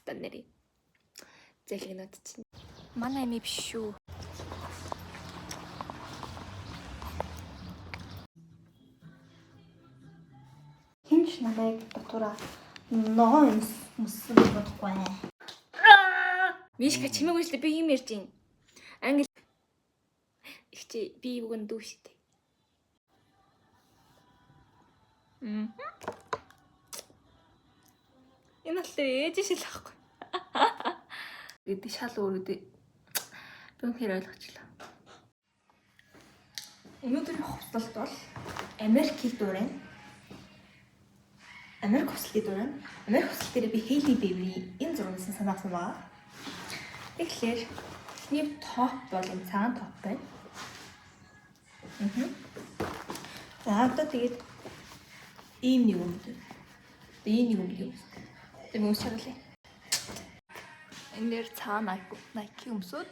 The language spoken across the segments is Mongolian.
та нэрий. Зэлгэнүүд чинь. Манай ами биш шүү. Хинч намайг дотуураа ногоон өмссөн бодохгүй. Мишка чимээг үслээ би юм ярьж байна. Англи ихчи би юуган дүүштэй. Энэ л ээж шил ахгүй. Гэдэг шал өөрөдөө би үнээр ойлгочлаа. Өнөөдрийн хувцалт бол Америкийн дуран. Америк хувцлын дуран. Америк хувцал дээр би Hailey Bieber-ийн энэ зургаас санаасан байгаа. Тэгэхээр эхний топ бол энэ цагаан топ байна. За одоо тэгээд ийм нэг юм дээ. Ийм нэг юм. Тэгээд мөн шагалаа. Энэ дээр цаана Nike өмсөд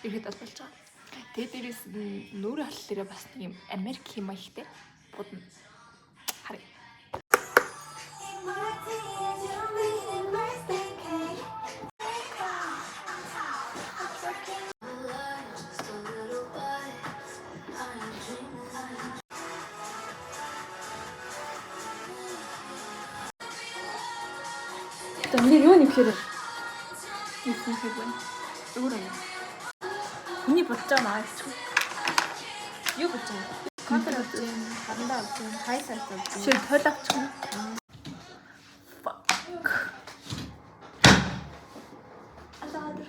ирэхэд болж байгаа. Тэгээд дээрээс нүур аллаараа бас нэг юм Америк юм аягтай будна. Харъя. Тэнд юу нэвлэр Юусэн хэрэг байна. Зүгээр юм. миний бодож байгаа маа гэж. Юу бодож байгаа? Контр авч юм, харандаа авч юм, хайсаа авч юм. Шил тойл авчих юм. Алаадар.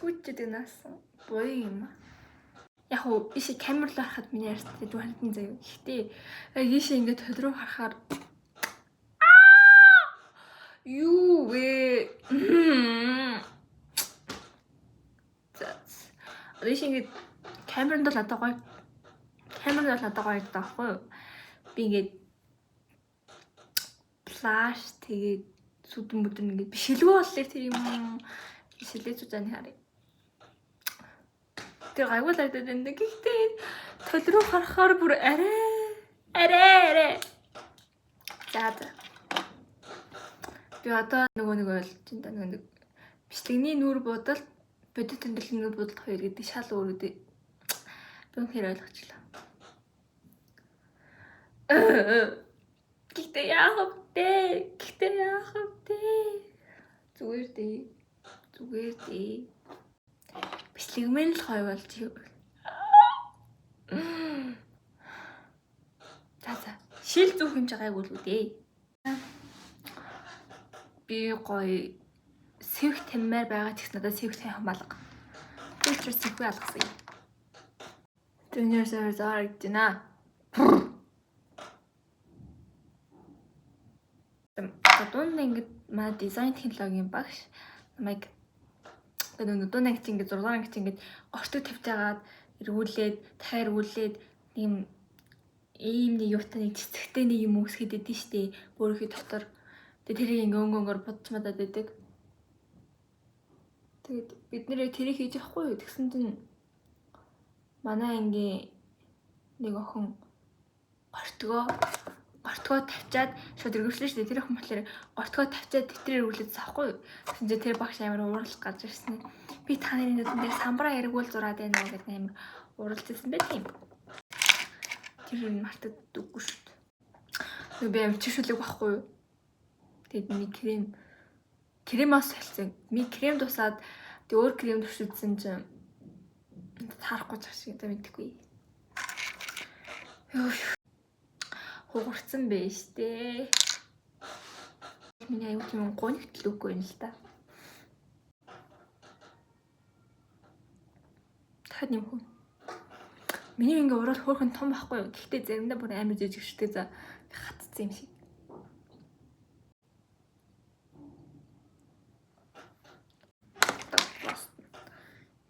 Бүтлгүүчтэй наасан. Буян юм аа. Яг уу иши камер руу харахад миний ярьсан гэж хальтан заяа. Гэхдээ иши ингээд хөл рүү харахаар юу вэ? Иши ингээд камеранд л одоо гоё. Камеранд л одоо гоё таахгүй юу? Би ингээд флаш тэгээд сүдэн бүдэн ингээд бишэлгүй боллоо тэр юм. Бишэлээ зүзаны харъя. Тэр гайгүй л айдад энэ гэхдээ төл рүү харахаар бүр арай. За. Би одоо нөгөө нэг ойлгож байна. Нөгөө нэг бичлэгний нүур будал, бодит тэмдэглэлийн нүур будал хоёр гэдэг шал өөрөдөө би үнээр ойлгочлаа. Гэхдээ яах вэ? Зүгээр дээ. Бичлэгмэн л гоё болж юу. За. Шил зүөх юм жагаагүй л үү дээ. Би гоё сэвх таммаар байгаа ч гэсэн надад сэвх тайхан балга. Тэр ч сэвхээ алгасан юм. Junior Sir зарагдана. Дунд ингээд маа дизайн технологийн багш намайг нөгөө дунд анги чинь ингээд 6 анги чинь ингээд гортог тавьж агаад эргүүлээд ийм нэг юутай нэг цэцэгтэй нэг юм үсгээд идэв штэ өөрийнхөө дотор. Тэгээд тэрийг ингээ өнгөөр бодч мадаад байдаг. Тэгээд бид нэрээ тэрийг хийж явахгүй юу? Тэгсэн чинь манай ангийн нэг охин гортгоо тавьчаад шууд эргүүлсэн шүү дээ. Тэр охин болохоор гортгоо тавьчаад тэтрээ эргүүлээд сахгүй юу? Тэгсэн чинь тэр багш амар ууралж гарч ирсэн. Би та нарын нүдэн дээр самбараа эргүүл зураад байна уу гэдэг амар ууралж ирсэн байх юм. Тэр нь мартагддаггүй шүү дээ. Би амар чишүүлэг байхгүй юу? Тэгээд ми кремаас хэлсэн. Ми крем тусаад тэг өөр крем тушилсан чинь таарахгүй цааш гэдэг мэдхгүй. Хугарцсан байж тээ. Миний аюул юм гонигт л үгүй юм л та. Тахад юм хүн. Миний ингээ урал хөөрхөн том байхгүй юу? Гэхдээ заримдаа бүр амар жижиг шүтээ за хатцсан юм шиг.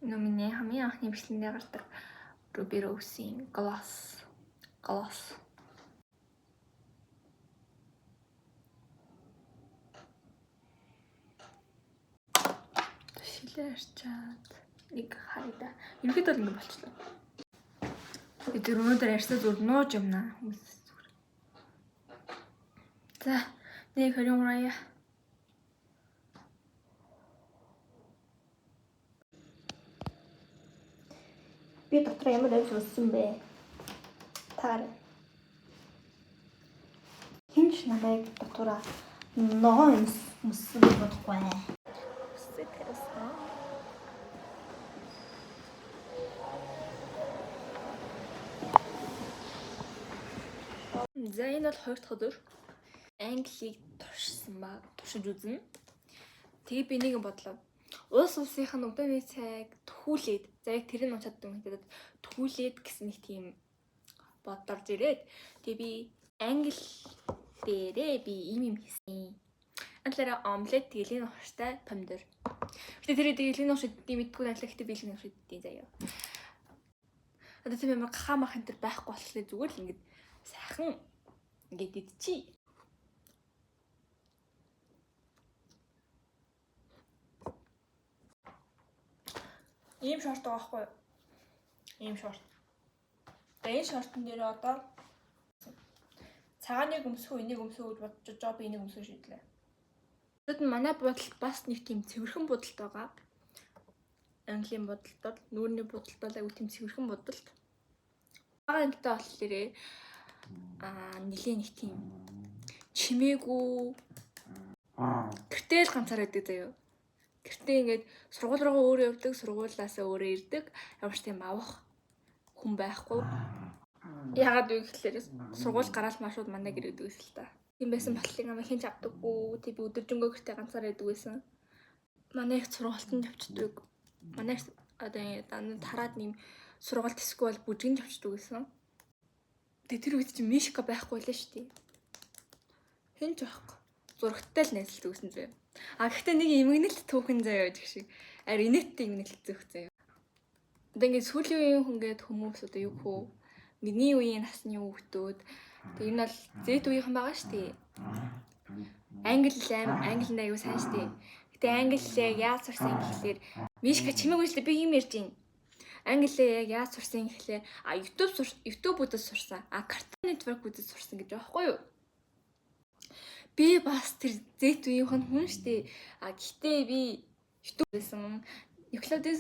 Миний хамгийн анхны бичлэгэнд гардаг Ruby Rose-ийн Gloss. нэлээ арчаад нэг хайда. Ерөнхийдөө ингэ болчихлоо. Тэр өнөөдөр арьсаа зүр нууж юмнаа хүмүүс зүр. За, нэг 23 би дотор ямар ажил болсон бэ? Таар. Хинч намайг дотороо ногоон мөссөн бодохгүй. Үсээ тэрсэн. За энэ бол 2 дахь өдөр. Англиг туршсан ба туршиж үзнэ. Тэгээ би нэг юм бодлоо. Улс улсынх нь өдөөний цайг төхүүлээд, за яг тэр нь унцаад дүнхтэд төхүүлээд гэсэн нэг тийм бодорж ирээд тэгээ би англи дээрээ би ийм хийсэн. Англиараа омлет тэгэлэн ухштай помидор. Гэтэ тэр тэгэлэн ухш идэх мэдгүй англиар гэтэ би тэгэлэн ухш идэх заяа. Одоо тийм амар гахамах энэ төр байхгүй болохоор зүгээр л ингэж сайхан ингэж идчихье. Ийм шорт байгаа байхгүй юу? Ийм шорт. Тэгээ энэ шортон дээр одоо цагааныг өмсөх үү, энийг өмсөх үү гэж бодож би энийг өмсөх шийдлээ. Тэгэд манай бодолд бас нэг тийм цэвэрхэн бодолт байгаа. Английн бодолт бол нүүрний бодолт бол аюу тийм цэвэрхэн бодолт. Бага амттай болохоор нилийн нэг тийм чимээгүй гэртэл ганцаар байдаг заяа. Гэртээ ингээд сургууль руу өөрөө явдаг, сургуулиасаа өөрөө ирдэг. Ямар ч тийм авах хүн байхгүй. Яагаад вэ гэхээр сургууль гараад машууд манай гэр идэг гэсэн л та. Тийм байсан батлыг ама хинч авдаггүй. Тэг би өдөржингөө гэртээ ганцаар идэг байсан. Манай их сургуультанд явчихдаг. Манай одоо тараад нэм сургуульд тэсгүй бол бүжгэнд явчихдаг байсан. Тэг тэр үед чинь мишка байхгүй лээ шүү дээ. Хинч байхгүй. Зурагтай л найзалдаг гэсэн зөө. Гэхдээ нэг эмгэнэлт түүхэн заяа гэж шиг. Ари инээдтэй эмгэнэлт зөөх заяа. Одоо ингээд сүүлийн үеийн хүнгээд хүмүүс одоо юу хөө миний үеийн насны хүүхдүүд тэг энэ бол зэт үеийнхэн байгаа шүү дээ. Англи аягүй сайн шүү дээ. Гэтэ англиээ яаж сурсан гэхлээр мишка чимээг үйлдэл би юм ярьж байна. Англиээ яаж сурсан гэхлээр YouTube-уудаас сурсан. Cartoon Network-уудаас сурсан гэж байхгүй юу? Би бас тэр зэт үеийнхэн хүн шүү дээ. Гэхдээ би YouTube байсан. Nickelodeon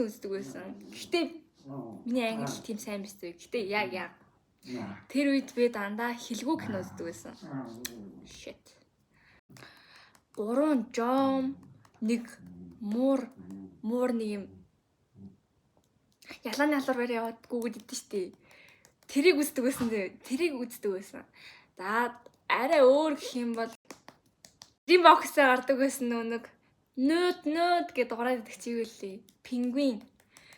үздэг байсан. Гэхдээ миний англи тийм сайн байсан. Гэхдээ яг тэр үед би дандаа хэлгүй кино үздэг байсан. Shit. 3 жом, нэг муур нэг юм ялааны алуур барь яваадгүй гэдэг шүү дээ. Тэрийг үздэг байсан. За арай өөр гэх юм бол Dreambox-аа гардаг байсан нэг нүүд гэдэг дугаараа идэх чиглэлээ. Пингвин.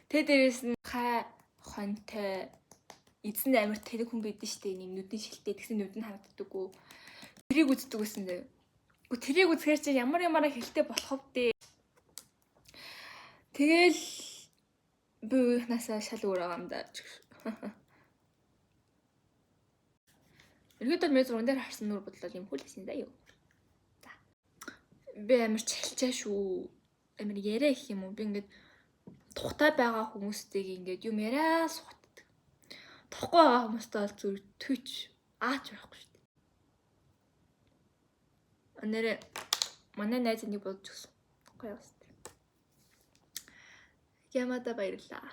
Тэ дээрээс нь хай хонтой эзэн амир тэрэг хүн байдэн штэ. Нэг нүдний шилтэй тэгсэн нүд нь харагддаггүй. Тэрийг үздэг байсан заяа. Гэхдээ тэрийг үзэхээр чи ямар хэлтэй болох вэ? Тэгэл би үеийнхнаасаа шал өөр байгаа юм да. Ерөөдөө мэд зурган дээр харсан нүр бодлоо юм хүлээсэн заяа. За. Би амар чалчаа шүү. Амар яриа гэх юм уу? Би ингээд тухтай байгаа хүмүүстэйг ингээд юм яриа сухтдаг. Тохгүй байгаа хүмүүстэй бол зүр төч аач байхгүй шүү дээ. Өнөөдөр манай найз нэг бодож өгсөн. Гоё бас. Ямада баярлаа.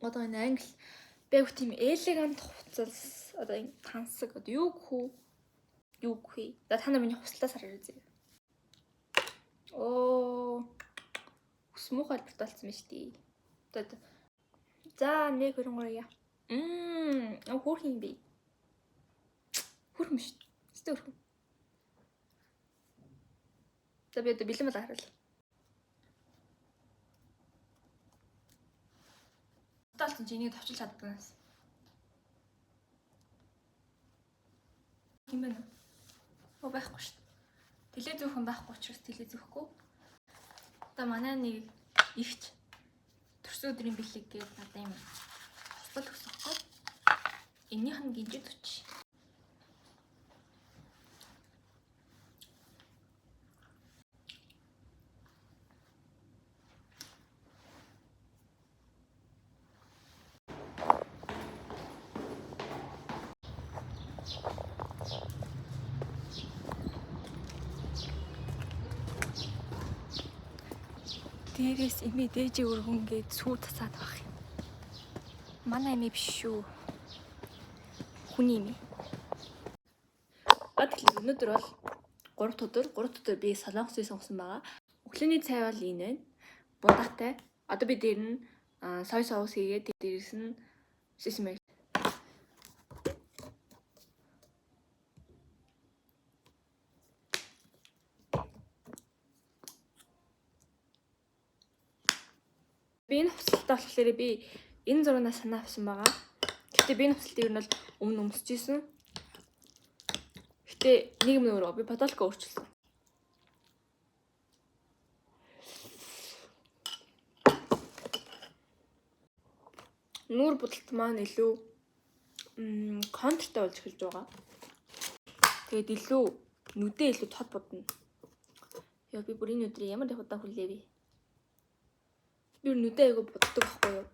Одоо энэ англи бэг тийм элегант хувцас одоо энэ тансаг одоо юу гэх вэ? За та нар миний хуслаас хараа үзье. Оо. Усмух албарт болсон байна шүү дээ. За нэг хөрөнгөөрья. Хөөх юм бэ? Хөрх юм шүү. Өстө хөрх. За би одоо бэлэн бол харал. Талцсан чи энийг товчилж чаддагнаас. Юм байна. Оо байхгүй шүү. Тэлээ зөөхөн байхгүй учраас тэлээ зөөхгүй. Одоо манай нэг ихч төрсөн өдрийн бэлэг гээд надад юм хослол өгсөхгүй. Энийх нь гинжид өч. Дээрээс эмээ дээжээ өргөнгээд сүү тасаад байх юм. Манай эмээ биш шүү. Хүний эмээ. Тэгэхээр өнөөдөр бол 3 өдөр би солонгосыг сонгосон байгаа. Өглөөний цай бол энэ байна. Будаатай. Одоо би дээр нь сой соус хийгээд дээрээс нь сесаме. Би энэ хувцастай болохоор би энэ зурагнаас санаа авсан байгаа. Гэхдээ би энэ хувцалтыг нь бол өмнө өмсөж ийсэн. Гэтэ нэг юм өөрөө би подолко өөрчилсөн. Нүүр будалт маань илүү контртой болж эхэлж байгаа. Тэгээд илүү нүдээ илүү тод будна. Яа би бүр энэ өдрийн ямар удаа хүлээв. Би нүдээ айгу буддаг байхгүй юу?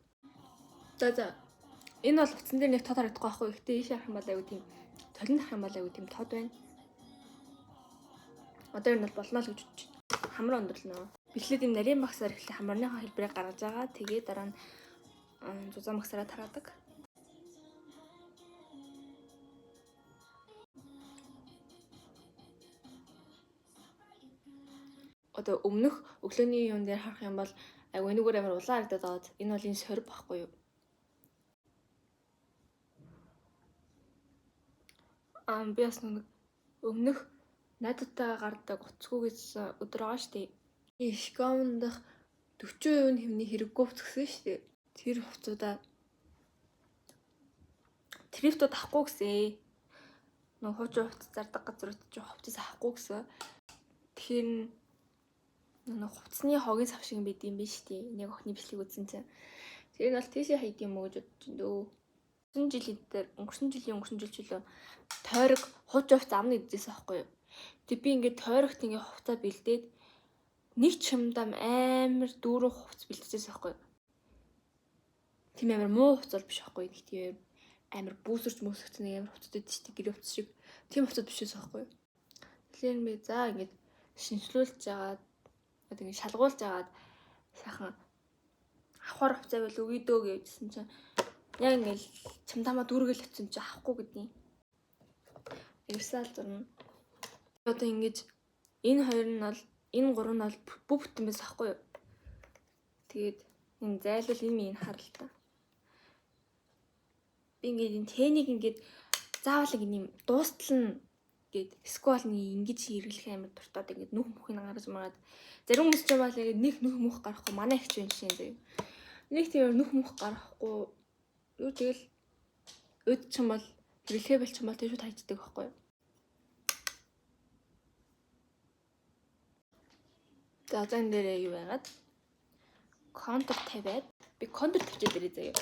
За. Энэ бол утсан дээр нэг тод харагдахгүй байхгүй юу? Гэтэ ийшээ харах юм бол айгу тийм толин харах юм бол айгу тийм тод байна. Одоо энэ бол болно л гэж бодож байна. Хамар өндөрлөнө. Бэлээд юм нарийн багсаар ихлэ хамарныхаа хэлбэрийг гаргаж байгаа. Тэгээд дараа нь зузаан багсаараа тараадаг. Одоо өмнөх өглөөний юун дээр харах юм бол айгу энэгээр амар улаан харагдаад байгаад энэ бол энэ сорив байхгүй юу? Би бас нэг өмнөх найзтайгаа гардаг уцгүйгээс өдөр байгаа штеп. Шкаф дах 40% нь хэмнээ хэрэггүй уцгсан штеп. Тэр хувцуудаа трифтод авахгүй гэсэн. Нэг хуучин хувцас зардаг газрууд ч хувцас авахгүй гэсэн. Тэгэхээр нэг хувцсны хогийн сав шиг байд юм биш тий. Нэг охины бичлэг үзсэн чинь. Тэр нь бол тийшээ хайд юм уу гэж бодож дөө. Өнгөрсөн жилийн чөлөө тойрог хуучин хувцас амны идчихсэн байхгүй юу? Тэг би ингээд тойрогт ингээд хувцас бэлдээд нэг чимдам амар дүүрэн хувцас бэлдчихсэн байхгүй юу? Тийм амар муу хувцас биш байхгүй юу? Нэг тийм амар бүүсэрч мөсгцэн амар хувцас дэд чинь гэр хувцас шиг тийм хувцас бишээс байхгүй юу? Тэгэхээр би за ингээд шинжлүүлж жагаад ингээд шалгуулж жагаад сайхан авахар хувцас байл өгье дөө гэжсэн чинь яг ингээд чамдамаа дүүргэл очсон чи авахгүй гэдний. Ирсаал зурна. Одоо ингэж энэ хоёр нь бол энэ гурав нь бол бүх бүтэн байсан байхгүй юу? Тэгээд энэ зайлвал энэ харалтаа. Би ингээд энэ тэнийг ингээд заавал ийм дуустал нь гээд сквал нэг ингэж хэрэглэх амар дуртаад ингээд нүх мөхийг гаргаж мараад зарим хүмүүс ч юм бол ингээд нэг нүх мөх гарахгүй манай ихч байна шин заяа. Нэг тийм нүх мөх гарахгүй юу тэгэл өд ч юм бол хэрэглэхэ бэл ч юм бол тийш хайцдаг байхгүй юу? За энэ дээрээ юу байгаад контур тавиад би контур тавьчаад ирээ заяа.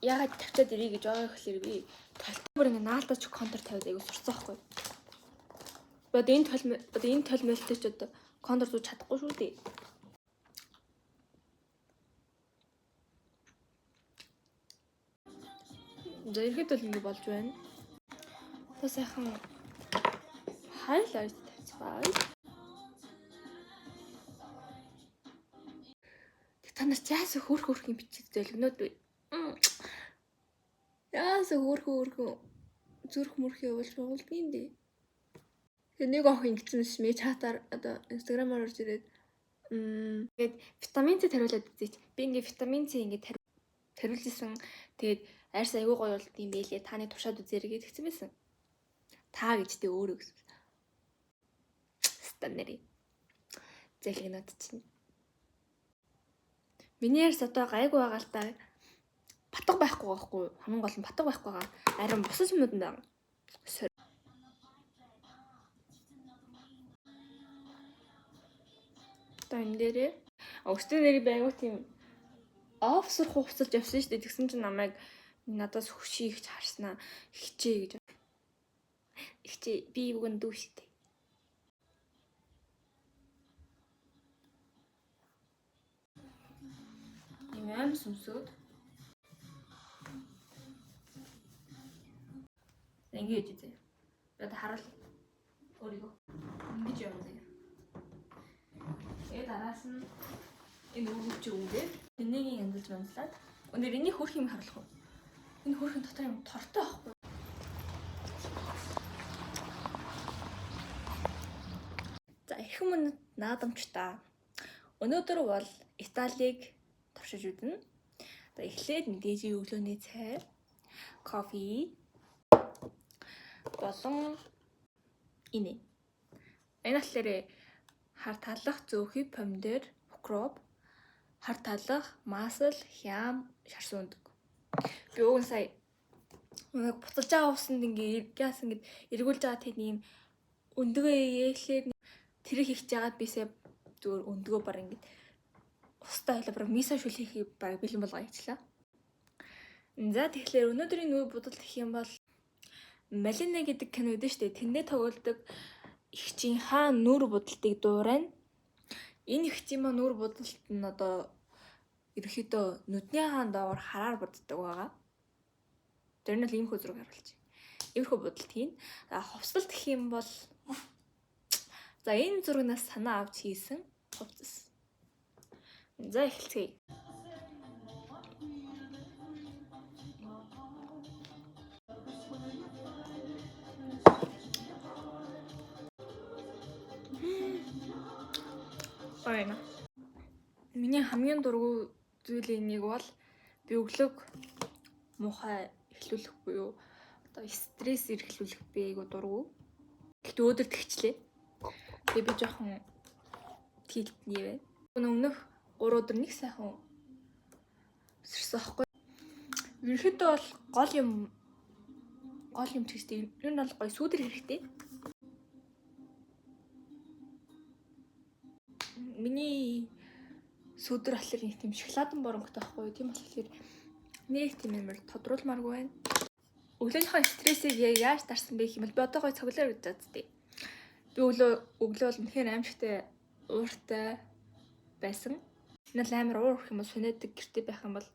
Яагаад тавьчаад ирээ гэж байгаа гэхээр би толтор ингээ наалтаач контур тавиад айгу сурцсан байхгүй. Одоо энэ толмолтой ч одоо контур зүүж чадахгүй шүү дээ. За ихэд бол ингэ болж байна. Та сайхан хайлайт тавьцгаая. Та нар яас хөөх юм бичиж зөлгнөөд бай. Яас хөөх зүрх мөрхий явуулж байгуулдаг юм дээ. Тэгээ нэг охин ингэсэн шмэ чатаар одоо инстаграмаар орж ирээд тэгээд витамин С тариулаад үзээч. Би ингээ витамин С ингээ тариулж исэн. Тэгээд арьс аягүй гоё болд юм байлээ. Таны туршаад үзээрэй гэж хэлсэн байсан. Та гэжтэй өөрөө гэсэн. Стандарт. Зэлгнүүд чинь. Миний арьс одоо гайгүй байгаа л та. Батга байхгүй байхгүй. Хамгийн гол нь батга байхгүй байгаа. Арин бусаж юмуд байна. Одоо энэ дээрээ өстөө нэрийг байгуу тийм офсор хувцалж явсан шүү дээ. Тэгсэн чинь намайг надаас хөшийгч харснаа хичээ гэж. Хичээ би юуг дүү шүү дээ. Ийм сүмсүүд. Ингэж үзье. Одоо харуул. Өөрийгөө ингэж явуулъя. Тэгээд араас нь Энэ өвч өвгөө. Энийг янзлж манлаад. Өнөр энийг хөрх юм харуулах уу? Энэ хөрхөн дотор юм тортой байхгүй. За их өмнөд наадамчтаа. Өнөөдөр бол Италиг туршиж үзнэ. За эхлээд мэдээж өглөөний цай, кофе болон энэ. Энэ болохоор хар талах зөөхий помидор, укроп, хар талах масал, хям, шарсан өндөг. Би уг сая нэг буцаж байгаа усанд ингээ газ ингээ эргүүлж байгаа тийм юм өндгөө ээхлээр тэрийг хийх жагаад бисээ зүгээр өндгөө бар ингээ устаа хэлээ баг миса шүлхийхийг баг бэлэн болгоо хийчлаа. За тэгэхээр өнөөдрийн нүү будалд гэх юм бол Малина гэдэг кино гэдэг шүү дээ. Тэндээ тоглодог эгчийн хаан нүүр будалтыг дуурайна. Энэ эгчийн маань нүүр будалт нь одоо ерөөхдөө нүдний хаан доогоор хараар буддаг байгаа. Тэр нь л иймэрхүү зураг харуулж байна. Иймэрхүү будалт хийн. За хувцалт гэх юм бол за энэ зурагнаас санаа авч хийсэн хувцас. За эхэлцгээе. Ойна. Миний хамгийн дургүй зүйлийн нэг бол би өглөөг муухай эхлүүлэх буюу одоо стресс эрхлүүлэх би айгу дургүй. Гэхдээ өөдөр тэгчлээ. Тэгээ би жоохон тэлтний байна. Өмнөх 3 өдөр нэг сайхан өсөрсөн аахгүй. Ерөнхийдөө бол гол юм ч гэжтэй. Ер нь бол гоё сүүдэр хэрэгтэй. Миний сүүдэр болохоор нэг тийм шоколадан боронхтой байхгүй. Тийм болохоор нэг тийм амар тодруулмааргүй байна. Өглөөнийхөө стрессийг яаж дарсан бэ гэх юм бол би одоо гоё цоглоор гэж боддتي. Би өглөө бол үнэхээр аимшигтай ууртай байсан. Энэ л амар уур гэх юм бол сонёдаг гэртээ байх юм бол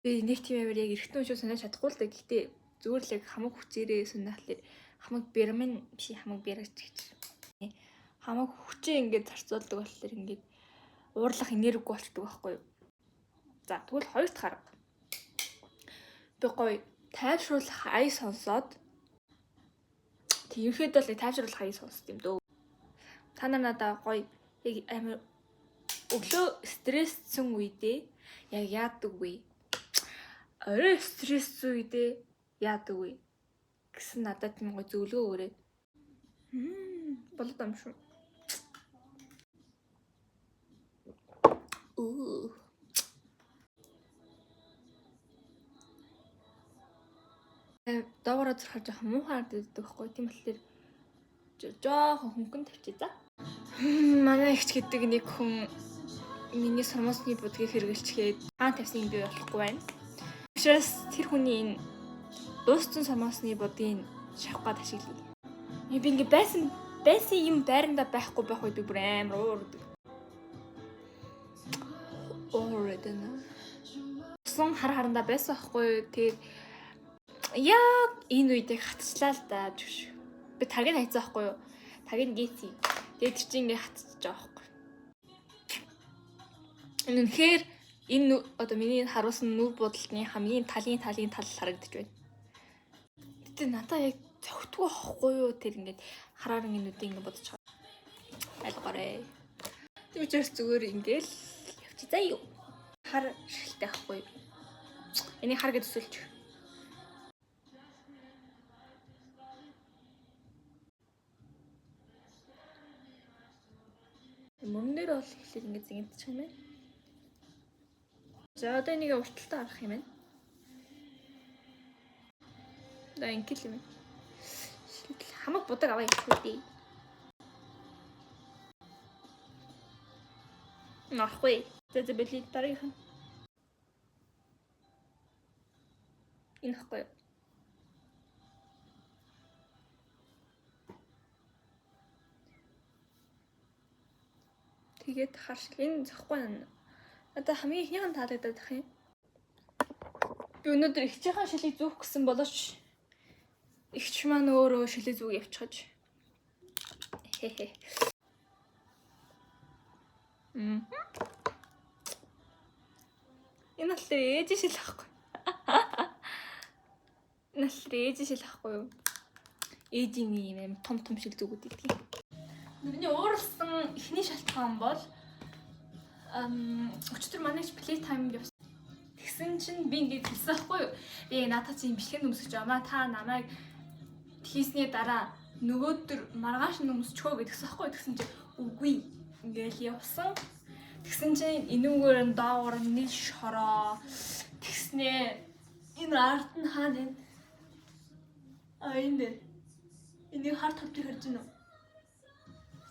би нэг тийм амар яг эргэтэн шүү сониож чадахгүй л да. Гэхдээ зүгээр л яг хамаг хүчээрээ сониохлоор хамаг бэрмэн биш хамаг бэрэж гэж. Хамаг хүчээ ингээд зарцуулдаг болохоор ингээд уурлах энерги болчдөг байхгүй юу. За тэгвэл хоёр дахь арга. Би гоё тайвшруулах ая сонсоод тиймхэд бол тайвшруулах ая сонсд юм дөө. Та нар надаа гоё яг амар өглөө стресссэн үедээ яг яадаг вэ? Орой стресссэн үедээ яадаг вэ гэсэн надад тийм гоё зөвлөгөө өгөөд. Болоод юм шүү. Доогоороо зурхаар жоохон муухай харагддаг байхгүй. Тийм болохоор жоохон хөнгөн тавьчих за. Манай ихч гэдэг нэг хүн миний сормосны будгийг хэрэгэлчгээд хаан тавьсан юм би болохгүй байна. Учраас тэр хүний энэ дууссан сормосны будгийг шавах гад ашиглая. Би ингээ байсан юм байранда байхгүй байх үед бүр амар уурдаг. Уурдана. Сон харандаа байсан байхгүй. Тэгээд яг энэ үед яг хатчлаа л да. Би тагийг хайцсан байхгүй юу? Тагийг гээцээ. Тэгээд чи ингээ хатчих жоохгүй. Үнэхээр энэ одоо миний харуулсан нүр будалтны хамгийн талын тал харагдаж байна. Гэтэ надаа яг цогтгүй байхгүй юу? Тэр ингээд хараар ингэнүүдийг ингээ бодож байгаа. Айлгаарэ. Тэр учраас зүгээр ингээл явчих заа юу. Хар шилтэй байхгүй юу? Энийг хар гэж төсөлч. Мөрнөр бол ихлээр ингэ зингэдчих юм байна. За одоо энийг урталтаа арах юм байна. За ингээл юм байна. Хамаг будаг аваа явах үү. Нахгүй. За бэлий дараагийн. Энэ хахгүй. Тэгээд харшил энэ захгүй. Одоо хамгийн ихнийхэн таалагдаад ах юм. Би өнөөдөр ихчийн шилийг зүүх гэсэн болооч ихч маань өөрөө шилээ зүүг явчихаж. Энэ болохоор ээж шил ахгүй. Энэ болохоор ээж шил ахгүй юу? Ээжийн юм том шиг зүгүүд идэх. Миний уурсан эхний шалтгаан бол өчтөр манайч play time явсан. Тэгсэн чинь би ингээд хэлсэн байхгүй юу? Надад чи бичлэгэнд өмсөж байгаа. Та намайг хийсний дараа нөгөөдөр маргааш нь өмсчихөө гэдгсэн байхгүй юу? Тэгсэн чинь үгүй ингээл явсан. Тэгсэн чинь энүүгээр доогоор нэг шороо. Тэгснээ энэ арт нь хаана вэ? Энд. Энийг харт хавтыг харж байна уу?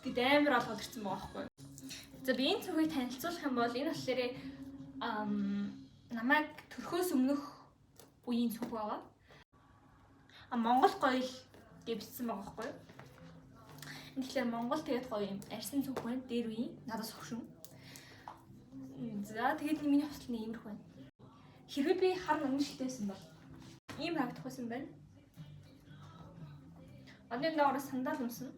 Гэт амар олгол ирсэн байгаа байхгүй юу? За би энэ цүгийг танилцуулах юм бол энэ болохоор намайг төрхөөс өмнөх үеийн цүг байгаа. Монгол гоё л гэвсэн байгаа байхгүй юу? Энэ тэгэхээр Монгол тэгээд гоё юм. Арьсан цүг байна. Дээр үеийн надаас хөвшин. За тэгээд миний хувьд нь иймэрхүү байна. Хэрвээ би хар номын шилтэйсэн бол ийм харагдах байсан байна. Одны доор сандал өмсөн.